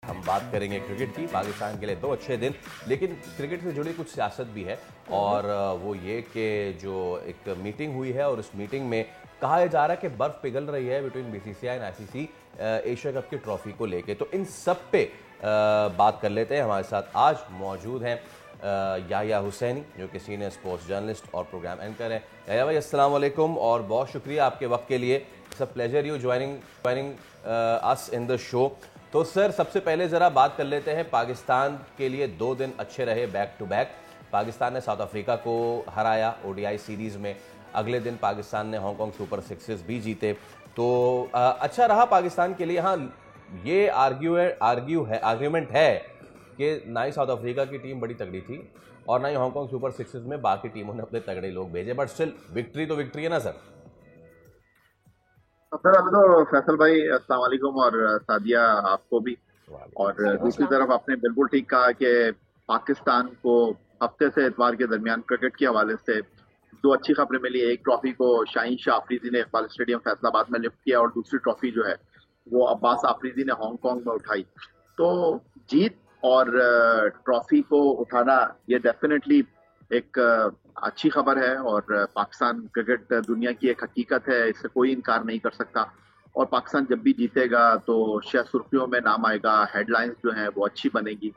हम बात करेंगे क्रिकेट की। पाकिस्तान के लिए 2 अच्छे दिन, लेकिन क्रिकेट से जुड़ी कुछ सियासत भी है। और वो ये कि जो एक मीटिंग हुई है और उस मीटिंग में कहा जा रहा है कि बर्फ पिघल रही है between BCCI and ICC Asia cup की ट्रॉफी को लेके। तो इन सब पे बात कर लेते हैं। हमारे साथ आज मौजूद हैं याह्या हुसैनी, जो कि सीनियर स्पोर्ट्स जर्नलिस्ट और प्रोग्राम एंकर है। याह्या भाई, अस्सलाम वालेकुम और बहुत शुक्रिया आपके वक्त के लिए। It's a pleasure you joining us in the show. तो सर, सबसे पहले ज़रा बात कर लेते हैं, पाकिस्तान के लिए 2 दिन अच्छे रहे बैक टू बैक। पाकिस्तान ने साउथ अफ्रीका को हराया ओडीआई सीरीज़ में। अगले दिन पाकिस्तान ने हांगकांग सुपर सिक्सेस भी जीते। तो अच्छा रहा पाकिस्तान के लिए। हाँ, ये आर्ग्यूमेंट है कि ना ही साउथ अफ्रीका की टीम बड़ी तगड़ी थी और ना ही हांगकांग सुपर सिक्सेस में बाकी टीमों ने अपने तगड़े लोग भेजे, बट स्टिल विक्ट्री तो विक्ट्री है ना सर। सर अभी तो फैसल भाई अस्सलाम वालेकुम और सादिया आपको भी। और वालेकुम दूसरी सलाम। तरफ आपने बिल्कुल ठीक कहा कि पाकिस्तान को हफ्ते से इतवार के दरमियान क्रिकेट के हवाले से 2 अच्छी खबरें मिली। एक ट्रॉफी को शाहीन शाह अफरीदी ने इकबाल स्टेडियम फैसलाबाद में लिफ्ट किया और दूसरी ट्रॉफी जो है वो अब्बास आफरीदी ने हांगकांग में उठाई। तो जीत और ट्रॉफी को उठाना ये डेफिनेटली एक अच्छी खबर है। और पाकिस्तान क्रिकेट दुनिया की एक हकीकत है, इससे कोई इनकार नहीं कर सकता। और पाकिस्तान जब भी जीतेगा तो शायद सुर्खियों में नाम आएगा, हेडलाइंस जो है वो अच्छी बनेगी।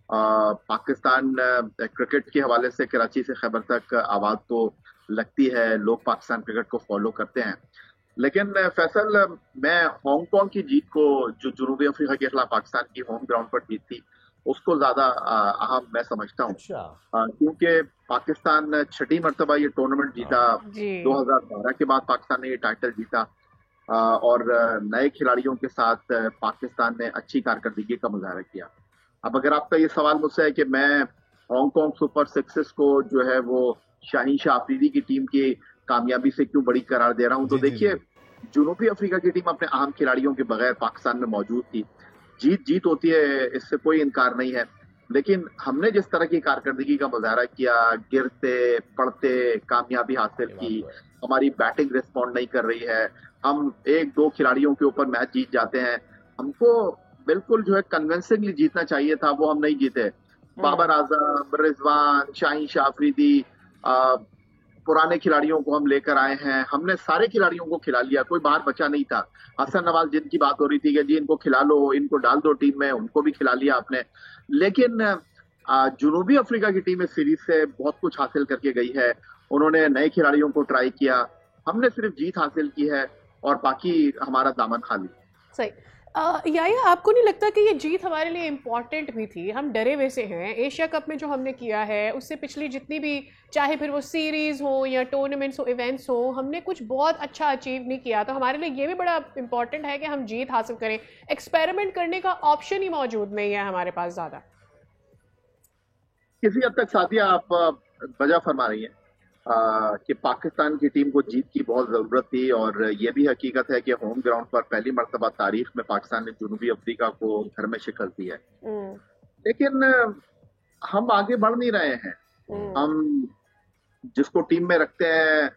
पाकिस्तान क्रिकेट के हवाले से कराची से खैबर तक आवाज तो लगती है, लोग पाकिस्तान क्रिकेट को फॉलो करते हैं। लेकिन फैसल, मैं हांगकांग की जीत को, जो जनूबी अफ्रीका के खिलाफ पाकिस्तान की होम ग्राउंड पर जीत थी, उसको ज्यादा अहम मैं समझता हूँ। अच्छा। क्योंकि पाकिस्तान छठी मर्तबा ये टूर्नामेंट जीता। हाँ। जी। 2012 के बाद पाकिस्तान ने ये टाइटल जीता। और नए खिलाड़ियों के साथ पाकिस्तान ने अच्छी कारकर्दगी का मुजाहरा किया। अब अगर आपका ये सवाल मुझसे है कि मैं हांगकांग सुपर सिक्सेस को जो है वो शाहीन शाह अफरीदी की टीम की कामयाबी से क्यों बड़ी करार दे रहा हूं, तो जी जी देखिए, जी। जनूबी अफ्रीका की टीम अपने अहम खिलाड़ियों के बगैर पाकिस्तान में मौजूद थी। जीत जीत होती है, इससे कोई इनकार नहीं है। लेकिन हमने जिस तरह की कारकर्दगी का मुजाहरा किया, गिरते पड़ते कामयाबी हासिल ये की, बात तो है। हमारी बैटिंग रिस्पॉन्ड नहीं कर रही है, हम 1-2 खिलाड़ियों के ऊपर मैच जीत जाते हैं, हमको बिल्कुल जो है कन्विंसिंगली जीतना चाहिए था, वो हम नहीं जीते। बाबर हम्म। आजम, रिजवान, शाहीन शाह अफरीदी, पुराने खिलाड़ियों को हम लेकर आए हैं, हमने सारे खिलाड़ियों को खिला लिया, कोई बाहर बचा नहीं था। हसन नवाज जिनकी बात हो रही थी कि जी इनको खिला लो, इनको डाल दो टीम में, उनको भी खिला लिया आपने। लेकिन जनूबी अफ्रीका की टीम इस सीरीज से बहुत कुछ हासिल करके गई है। उन्होंने नए खिलाड़ियों को ट्राई किया, हमने सिर्फ जीत हासिल की है और बाकी हमारा दामन खाली। सही। याया, आपको नहीं लगता कि ये जीत हमारे लिए इम्पॉर्टेंट भी थी? हम डरे वैसे हैं एशिया कप में जो हमने किया है, उससे पिछली जितनी भी, चाहे फिर वो सीरीज हो या टूर्नामेंट्स हो, इवेंट्स हो, हमने कुछ बहुत अच्छा अचीव नहीं किया। तो हमारे लिए ये भी बड़ा इम्पॉर्टेंट है कि हम जीत हासिल करें। एक्सपेरिमेंट करने का ऑप्शन ही मौजूद नहीं है हमारे पास ज़्यादा। किसी हद तक साथिया आप वजह फरमा रही हैं कि पाकिस्तान की टीम को जीत की बहुत जरूरत थी। और ये भी हकीकत है कि होम ग्राउंड पर पहली मर्तबा तारीख में पाकिस्तान ने जनूबी अफ्रीका को घर में शिकस्त दी है। हम्म। लेकिन हम आगे बढ़ नहीं रहे हैं। हम्म। हम जिसको टीम में रखते हैं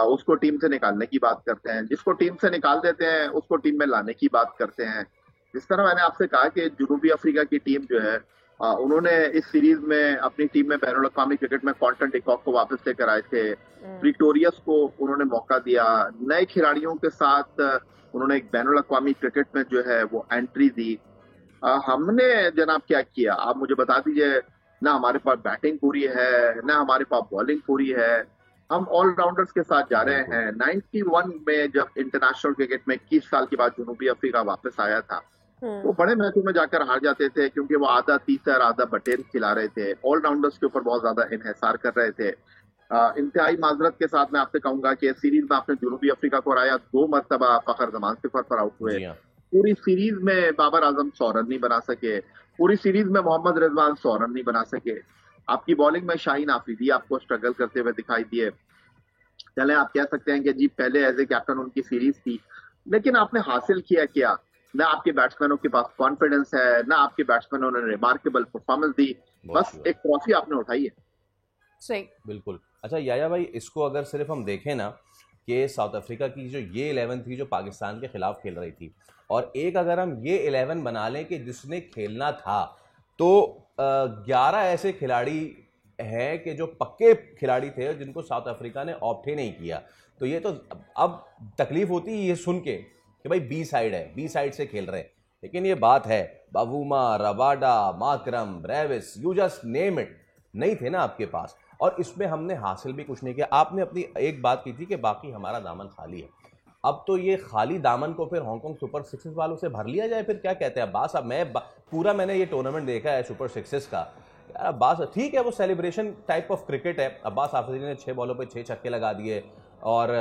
उसको टीम से निकालने की बात करते हैं, जिसको टीम से निकाल देते हैं उसको टीम में लाने की बात करते हैं। जिस तरह मैंने आपसे कहा कि जनूबी अफ्रीका की टीम जो है, उन्होंने इस सीरीज में अपनी टीम में बैनुल अक़वामी क्रिकेट में क्वांटन डिकॉक को वापस लेकर आए थे। प्रिटोरियस को उन्होंने मौका दिया, नए खिलाड़ियों के साथ उन्होंने एक बैनुल अक़वामी क्रिकेट में जो है वो एंट्री दी। हमने जनाब क्या किया, आप मुझे बता दीजिए। ना हमारे पास बैटिंग पूरी है, ना हमारे पास बॉलिंग पूरी है। हम ऑलराउंडर्स के साथ जा रहे बिल्कुल। हैं। 91 में जब इंटरनेशनल क्रिकेट में 21 साल के बाद जनूबी अफ्रीका वापस आया था, वो हम्म। बड़े मैचों में जाकर हार जाते थे क्योंकि वो आधा तीसर आधा बटेर खिला रहे थे, ऑलराउंडर्स के ऊपर बहुत ज्यादा इन्हिसार कर रहे थे। इंतहाई माजरत के साथ मैं आपसे कहूंगा कि सीरीज में आपने जनूबी अफ्रीका को हराया, 2 मरतबा फखर जमान सिफर पर आउट हुए। जी हाँ। पूरी सीरीज में बाबर आजम 100 रन नहीं बना सके, पूरी सीरीज में मोहम्मद रिजवान 100 रन नहीं बना सके। आपकी बॉलिंग में शाहीन आफरीदी आपको स्ट्रगल करते हुए दिखाई दिए। चले आप कह सकते हैं कि जी पहले एज ए कैप्टन उनकी सीरीज थी, लेकिन आपने हासिल किया क्या? ना आपके बैट्समैनों के पास कॉन्फिडेंस है, ना आपके बैट्समैनों ने रिमार्केबल परफॉर्मेंस दी, बहुत बस शुक्रिया। एक ट्रॉफी आपने उठाई है। सही। बिल्कुल। अच्छा याया भाई, इसको अगर सिर्फ हम देखें ना कि साउथ अफ्रीका की जो ये 11 थी जो पाकिस्तान के खिलाफ खेल रही थी, और एक अगर हम ये 11 बना लें कि जिसने खेलना था, तो 11 ऐसे खिलाड़ी हैं कि जो पक्के खिलाड़ी थे जिनको साउथ अफ्रीका ने ऑप्ट ही नहीं किया। तो ये तो अब तकलीफ होती है ये सुन के कि भाई बी साइड है, बी साइड से खेल रहे हैं, लेकिन ये बात है बावूमा, Rabada, माकरम, Brevis, you just name it, नहीं थे ना आपके पास, और इसमें हमने हासिल भी कुछ नहीं किया। आपने अपनी एक बात की थी कि बाकी हमारा दामन खाली है। अब तो ये खाली दामन को फिर हांगकांग सुपर सिक्सेस वालों से भर लिया जाए, फिर क्या कहते हैं अब्बास? अब पूरा मैंने ये टूर्नामेंट देखा है सुपर सिक्सेस का यार। अब्बास ठीक है, वो सेलिब्रेशन टाइप ऑफ क्रिकेट है। अब्बास आफरीदी ने 6 बॉलों पे 6 छक्के लगा दिए और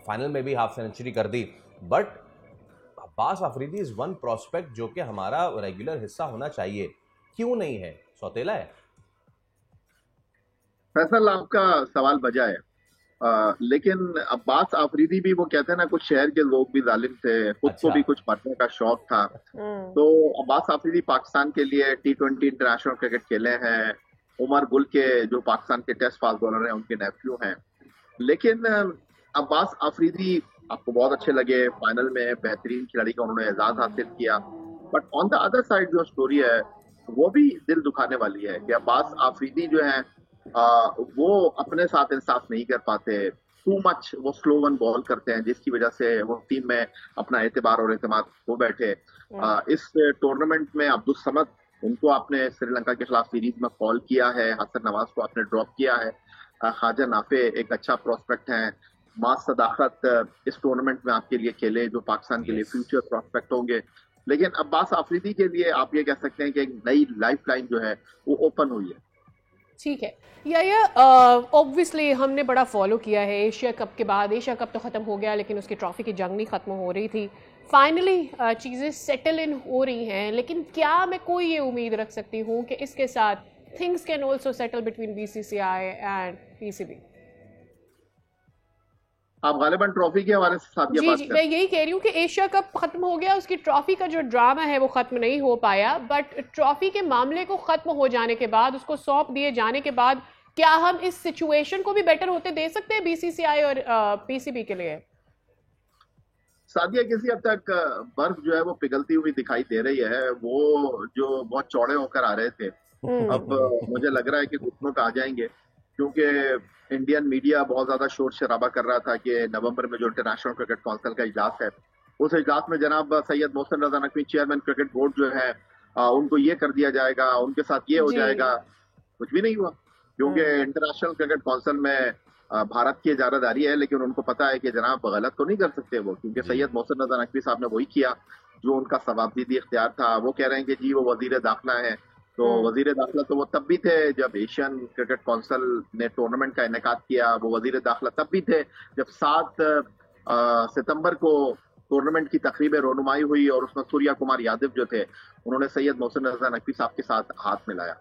फाइनल में भी हाफ सेंचुरी कर दी, but Abbas Afridi is one prospect जो कि हमारा रेगुलर हिस्सा होना चाहिए, क्यों नहीं है? सौतेला है। फैसल, आपका सवाल बजा है। लेकिन अब्बास आफरीदी भी, वो कहते हैं ना, कुछ शहर के लोग भी जालिम थे, खुद को अच्छा। भी कुछ मरने का शौक था। तो अब्बास आफरीदी पाकिस्तान के लिए T20 इंटरनेशनल क्रिकेट खेले हैं। उमर गुल के जो पाकिस्तान के टेस्ट फास्ट बॉलर हैं उनके नेफ्यू हैं। लेकिन अब्बास आफरीदी आपको बहुत अच्छे लगे, फाइनल में बेहतरीन खिलाड़ी का उन्होंने एजाज हासिल किया, but on the other side जो स्टोरी है वो भी दिल दुखाने वाली है कि अब्बास आफरीदी जो है वो अपने साथ इंसाफ नहीं कर पाते। टू मच वो स्लो वन बॉल करते हैं, जिसकी वजह से वो टीम में अपना एतबार और एतमाद खो बैठे। इस टूर्नामेंट में अब्दुल समद, उनको आपने श्रीलंका के खिलाफ सीरीज में कॉल किया है, हसन नवाज को आपने ड्रॉप किया है, ख्वाजा नाफे एक अच्छा प्रोस्पेक्ट है, मास सदाकत इस टूर्नामेंट में आपके लिए खेले जो पाकिस्तान के लिए फ्यूचर प्रोस्पेक्ट होंगे। लेकिन अब्बास आफरीदी के लिए आप ये कह सकते हैं कि एक नई लाइफ लाइन जो है वो ओपन हुई है। ठीक है। या ऑब्वियसली हमने बड़ा फॉलो किया है एशिया कप के बाद। एशिया कप तो ख़त्म हो गया लेकिन उसकी ट्रॉफी की जंग नहीं ख़त्म हो रही थी। फाइनली चीज़ें सेटल इन हो रही हैं, लेकिन क्या मैं कोई ये उम्मीद रख सकती हूँ कि इसके साथ things can also settle between BCCI and PCB? आप गालिबन ट्रॉफी के हवाले से साथ ये बात जी, मैं यही कह रही हूँ कि एशिया कप खत्म हो गया, उसकी ट्रॉफी का जो ड्रामा है वो खत्म नहीं हो पाया, बट ट्रॉफी के मामले को खत्म हो जाने के बाद, उसको सौंप दिए जाने के बाद, क्या हम इस सिचुएशन को भी बेटर होते दे सकते हैं BCCI और PCB के लिए? सादिया, किसी हद तक बर्फ जो है वो पिघलती हुई दिखाई दे रही है। वो जो बहुत चौड़े होकर आ रहे थे, अब मुझे लग रहा है कि घुटनों पे आ जाएंगे, क्योंकि इंडियन मीडिया बहुत ज्यादा शोर शराबा कर रहा था कि नवंबर में जो इंटरनेशनल क्रिकेट काउंसिल का इजलास है, उस इजलास में जनाब Syed Mohsin Raza Naqvi chairman cricket board जो है उनको ये कर दिया जाएगा, उनके साथ ये हो जाएगा। कुछ भी नहीं हुआ, क्योंकि इंटरनेशनल क्रिकेट काउंसिल में भारत की इजारादारी है, लेकिन उनको पता है कि जनाब गलत तो नहीं कर सकते वो, क्योंकि सैयद मोहसिन रजा नकवी साहब ने वही किया जो उनका सवाबदीदी इख्तियार था। वो कह रहे हैं कि जी वो वजीर दाखिला है, तो वजीर दाखिला तो वो तब भी थे जब एशियन क्रिकेट काउंसिल ने टूर्नामेंट का इनेकाद किया। वो वजीर दाखिला तब भी थे जब 7 सितंबर को टूर्नामेंट की तकरीब रोनुमाई हुई और उसमें सूर्या कुमार यादव जो थे उन्होंने सैयद मोहसिन रजा नकवी साहब के साथ हाथ मिलाया।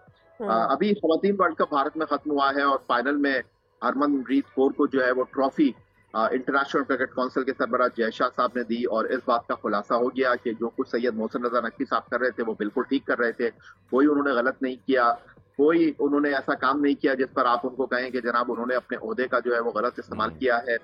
अभी खवातीन वर्ल्ड कप भारत में खत्म हुआ है और फाइनल में हरमनप्रीत कौर को जो है वो ट्रॉफी इंटरनेशनल क्रिकेट काउंसिल के सरबराह जय शाह साहब ने दी, और इस बात का खुलासा हो गया कि जो कुछ सैयद मोहसिन रजा नकवी साहब कर रहे थे वो बिल्कुल ठीक कर रहे थे। कोई उन्होंने गलत नहीं किया, कोई उन्होंने ऐसा काम नहीं किया जिस पर आप उनको कहें कि जनाब उन्होंने अपने ओहदे का जो है वो गलत इस्तेमाल किया है।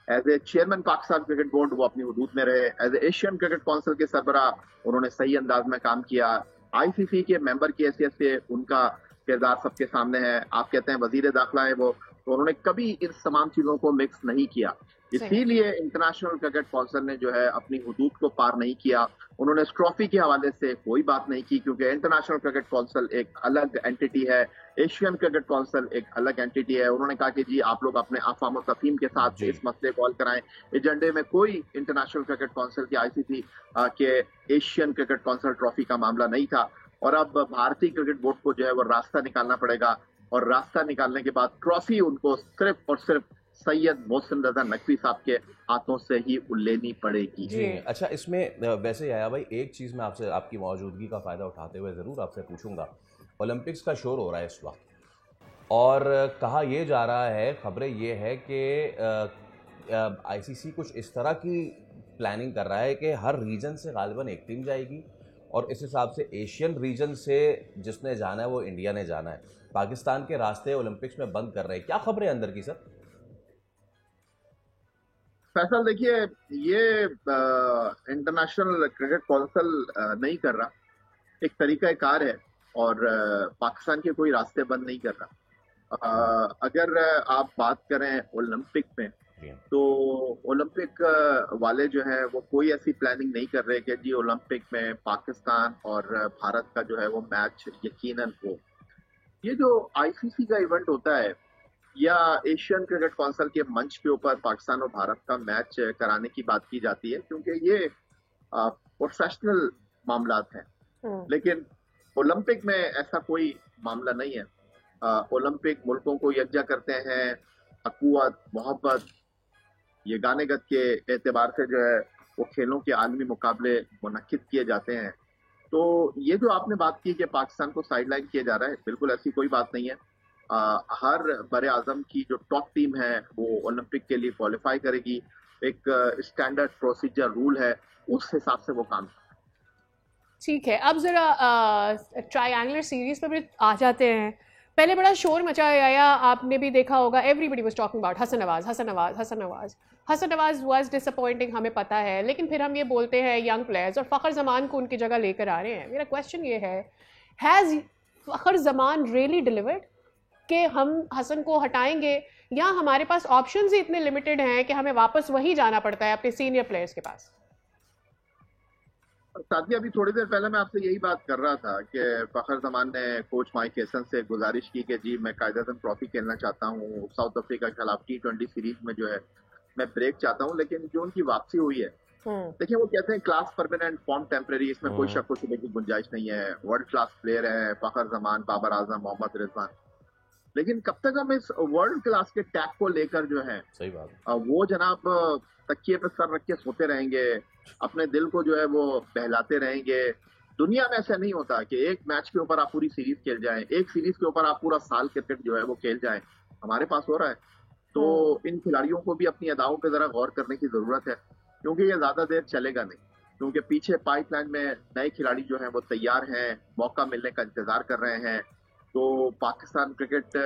As a chairman Pakistan cricket board वो अपनी हुदूद में रहे। As a Asian cricket council के सरबराह उन्होंने सही अंदाज में काम किया। ICC के मेंबर की हैसियत से उनका किरदार सबके सामने है। आप कहते हैं वजीर दाखिला है वो, तो उन्होंने कभी इन तमाम चीजों को मिक्स नहीं किया। इसीलिए इंटरनेशनल क्रिकेट काउंसिल ने जो है अपनी हुदूद को पार नहीं किया। उन्होंने इस ट्रॉफी के हवाले से कोई बात नहीं की, क्योंकि इंटरनेशनल क्रिकेट काउंसिल एक अलग एंटिटी है, एशियन क्रिकेट काउंसिल एक अलग एंटिटी है। उन्होंने कहा कि जी आप लोग अपने अफ़ाम तफहीम के साथ इस मसले को हल कराएं। एजेंडे में कोई इंटरनेशनल क्रिकेट काउंसिल के ICC के एशियन क्रिकेट काउंसिल ट्रॉफी का मामला नहीं था। और अब भारतीय क्रिकेट बोर्ड को जो है वो रास्ता निकालना पड़ेगा, और रास्ता निकालने के बाद ट्रॉफी उनको सिर्फ और सिर्फ सैयद मोहसिन रजा नकवी साहब के हाथों से ही लेनी पड़ेगी। जी अच्छा, इसमें वैसे आया भाई एक चीज़ मैं आपसे आपकी मौजूदगी का फ़ायदा उठाते हुए ज़रूर आपसे पूछूंगा। ओलंपिक्स का शोर हो रहा है इस वक्त, और कहा यह जा रहा है, खबरें ये है कि ICC कुछ इस तरह की प्लानिंग कर रहा है कि हर रीजन से गालिबन एक टीम जाएगी, और इस हिसाब से एशियन रीजन से जिसने जाना है वो इंडिया ने जाना है। पाकिस्तान के रास्ते ओलंपिक्स में बंद कर रहे हैं। क्या खबरें अंदर की सर? फैसल देखिए, ये इंटरनेशनल क्रिकेट काउंसिल नहीं कर रहा, एक तरीका कार है, और पाकिस्तान के कोई रास्ते बंद नहीं कर रहा। अगर आप बात करें ओलंपिक में, तो ओलंपिक वाले जो है वो कोई ऐसी प्लानिंग नहीं कर रहे कि जी ओलंपिक में पाकिस्तान और भारत का जो है वो मैच यकीनन हो। ये जो आईसीसी का इवेंट होता है या एशियन क्रिकेट काउंसिल के मंच के ऊपर पाकिस्तान और भारत का मैच कराने की बात की जाती है, क्योंकि ये प्रोफेशनल मामलात हैं। लेकिन ओलंपिक में ऐसा कोई मामला नहीं है। ओलंपिक मुल्कों को यकजा करते हैं, अखुवत, मोहब्बत, ये गानेगत के एतबार से जो है वो खेलों के आलमी मुकाबले मुनक्किद किए जाते हैं। तो ये जो आपने बात की कि पाकिस्तान को साइडलाइन किया जा रहा है, बिल्कुल ऐसी कोई बात नहीं है। हर बड़े आजम की जो टॉप टीम है वो ओलंपिक के लिए क्वालिफाई करेगी। एक स्टैंडर्ड प्रोसीजर रूल है, उस हिसाब से वो काम। ठीक है, अब जरा ट्रायंगुलर सीरीज पर भी आ जाते हैं। पहले बड़ा शोर मचाया गया, आपने भी देखा होगा, everybody was talking about Hasan Nawaz, Hasan Nawaz, Hasan Nawaz. Hasan Nawaz was disappointing, हमें पता है, लेकिन फिर हम ये बोलते हैं यंग प्लेयर्स और फ़खर जमान को उनकी जगह लेकर आ रहे हैं। मेरा क्वेश्चन ये है, has Fakhar Zaman really delivered कि हम हसन को हटाएंगे, या हमारे पास ऑप्शंस ही इतने लिमिटेड हैं कि हमें वापस वही जाना पड़ता है अपने सीनियर प्लेयर्स के पास? साथी, अभी थोड़ी देर पहले मैं आपसे यही बात कर रहा था कि फखर जमान ने कोच माइक हेसन से गुजारिश की कि जी मैं कायदेतन ट्रॉफी खेलना चाहता हूँ, साउथ अफ्रीका के खिलाफ T20 सीरीज में जो है मैं ब्रेक चाहता हूँ। लेकिन जो उनकी वापसी हुई है, देखिए वो कहते हैं क्लास परमानेंट, फॉर्म टेम्परेरी, इसमें कोई शक शुबे की गुंजाइश नहीं है। वर्ल्ड क्लास प्लेयर है फखर जमान, बाबर आजम, मोहम्मद रिजवान। लेकिन कब तक हम इस वर्ल्ड क्लास के टैग को लेकर जो है, सही बात, वो जनाब तकिए पे सर रख के सोते रहेंगे, अपने दिल को जो है वो बहलाते रहेंगे? दुनिया में ऐसा नहीं होता कि एक मैच के ऊपर आप पूरी सीरीज खेल जाएं, एक सीरीज के ऊपर आप पूरा साल क्रिकेट जो है वो खेल जाएं। हमारे पास हो रहा है। तो इन खिलाड़ियों को भी अपनी अदाओं पे जरा गौर करने की जरूरत है, क्योंकि ये ज्यादा देर चलेगा नहीं। क्योंकि पीछे पाइपलाइन में नए खिलाड़ी जो है वो तैयार हैं, मौका मिलने का इंतजार कर रहे हैं। तो पाकिस्तान क्रिकेट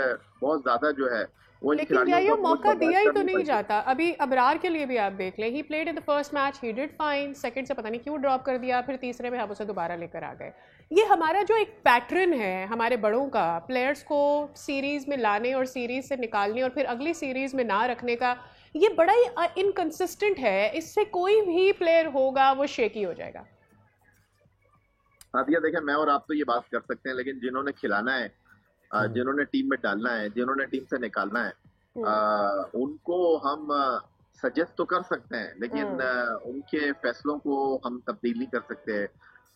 बहुत ज्यादा जो है, लेकिन क्या ये मौका दिया ही तो नहीं जाता। अभी अबरार के लिए भी आप देख लें, he played in the first match, he did fine, second से पता नहीं क्यों ड्रॉप कर दिया, फिर तीसरे में हम उसे दोबारा लेकर आ गए। ये हमारा जो एक पैटर्न है हमारे बड़ों का, प्लेयर्स को सीरीज में लाने और सीरीज से निकालने और फिर अगली सीरीज में ना रखने का, ये बड़ा ही इनकंसिस्टेंट है। इससे कोई भी प्लेयर होगा वो शेकी हो जाएगा। नादिया, देखें, मैं और आप तो ये बात कर सकते हैं, लेकिन जिन्होंने खिलाना है, जिन्होंने टीम में डालना है, जिन्होंने टीम से निकालना है, उनको हम सजेस्ट तो कर सकते हैं, लेकिन उनके फैसलों को हम तब्दील नहीं कर सकते।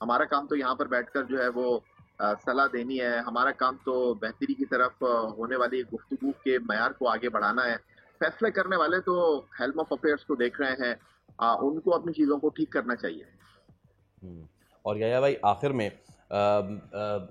हमारा काम तो यहाँ पर बैठकर जो है वो सलाह देनी है। हमारा काम तो बेहतरी की तरफ होने वाली गुफ्तगू के मयार को आगे बढ़ाना है। फैसले करने वाले तो हेल्म ऑफ अफेयर्स को देख रहे हैं, उनको अपनी चीज़ों को ठीक करना चाहिए। और याया भाई, आखिर में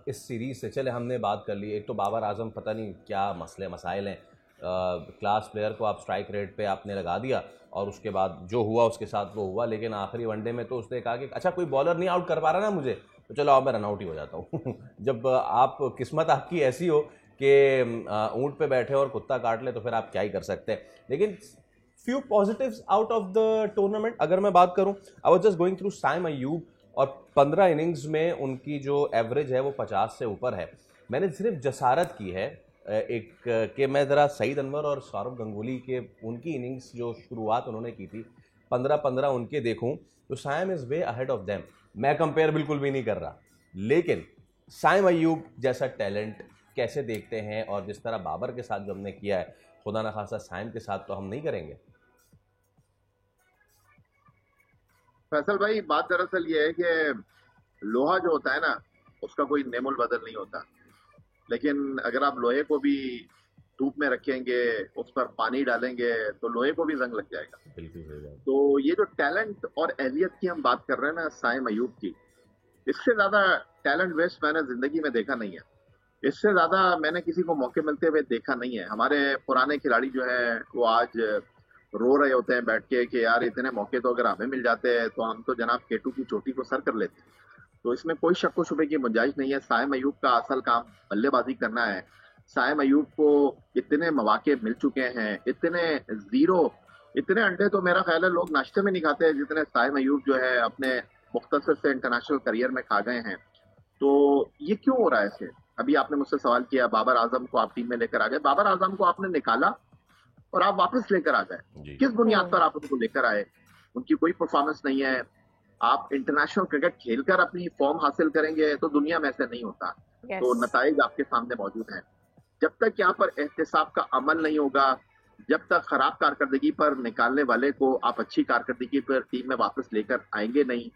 इस सीरीज से, चले हमने बात कर ली, एक तो बाबर आजम पता नहीं क्या मसले मसाइल हैं, क्लास प्लेयर को आप स्ट्राइक रेट पे आपने लगा दिया और उसके बाद जो हुआ उसके साथ वो हुआ। लेकिन आखिरी वनडे में तो उसने कहा कि अच्छा कोई बॉलर नहीं आउट कर पा रहा ना मुझे, तो चलो अब मैं रन आउट ही हो जाता हूँ। जब आप किस्मत आपकी ऐसी हो कि ऊँट पे बैठे और कुत्ता काट ले, तो फिर आप क्या ही कर सकते हैं। लेकिन few positives out of the tournament अगर मैं बात करूँ, I was just going through Saim Ayub, और 15 इनिंग्स में उनकी जो एवरेज है वो 50 से ऊपर है। मैंने सिर्फ जसारत की है एक कि मैं ज़रा सईद अनवर और सौरव गंगुली के उनकी इनिंग्स जो शुरुआत उन्होंने की थी 15-15 उनके देखूं तो Saim is way ahead of them. मैं कंपेयर बिल्कुल भी नहीं कर रहा, लेकिन साइम अयूब जैसा टैलेंट कैसे देखते हैं, और जिस तरह बाबर के साथ जो हमने किया है, खुदा न खासा साइम के साथ तो हम नहीं करेंगे। फैसल भाई, बात दरअसल ये है कि लोहा जो होता है ना, उसका कोई नेमुल बदल नहीं होता। लेकिन अगर आप लोहे को भी धूप में रखेंगे, उस पर पानी डालेंगे, तो लोहे को भी जंग लग जाएगा। बिल्कुल। तो ये जो टैलेंट और एहलियत की हम बात कर रहे हैं ना साइम अयूब की, इससे ज्यादा टैलेंट वेस्ट मैंने जिंदगी में देखा नहीं है। इससे ज्यादा मैंने किसी को मौके मिलते हुए देखा नहीं है। हमारे पुराने खिलाड़ी जो है वो आज रो रहे होते हैं बैठ के कि यार इतने मौके तो अगर हमें मिल जाते हैं तो हम तो जनाब केटू की चोटी को सर कर लेते। तो इसमें कोई शक व शुबे की गुंजाइश नहीं है। साइम अयूब का असल काम बल्लेबाजी करना है। साइम अयूब को इतने मौके मिल चुके हैं, इतने जीरो इतने अंडे तो मेरा ख्याल है लोग नाश्ते में नहीं खाते हैं जितने साइम अयूब जो है अपने मुख्तसर से इंटरनेशनल करियर में खा गए हैं। तो ये क्यों हो रहा है ऐसे? अभी आपने मुझसे सवाल किया, बाबर आजम को आप टीम में लेकर आ गए, बाबर आजम को आपने निकाला और आप वापस लेकर आ गए, किस बुनियाद पर आप उनको लेकर आए? उनकी कोई परफॉर्मेंस नहीं है। आप इंटरनेशनल क्रिकेट खेलकर अपनी फॉर्म हासिल करेंगे तो दुनिया में ऐसे नहीं होता। तो नताइज आपके सामने मौजूद हैं। जब तक यहाँ पर एहतिसाब का अमल नहीं होगा, जब तक खराब कारकर्दगी पर निकालने वाले को आप अच्छी कारकर्दगी पर टीम में वापस लेकर आएंगे नहीं,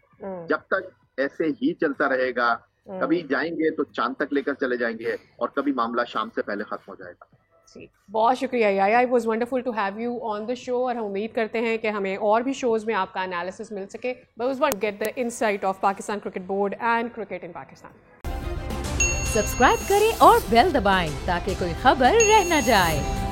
जब तक ऐसे ही चलता रहेगा, कभी जाएंगे तो चांद तक लेकर चले जाएंगे और कभी मामला शाम से पहले खत्म हो जाएगा। बहुत शुक्रिया याया, it was wonderful to have you on the show, और हम उम्मीद करते हैं कि हमें और भी शोज में आपका एनालिसिस मिल सके। But was want to get the insight of Pakistan cricket board and cricket in Pakistan. Subscribe करें और बेल दबाएं ताकि कोई खबर रह न जाए।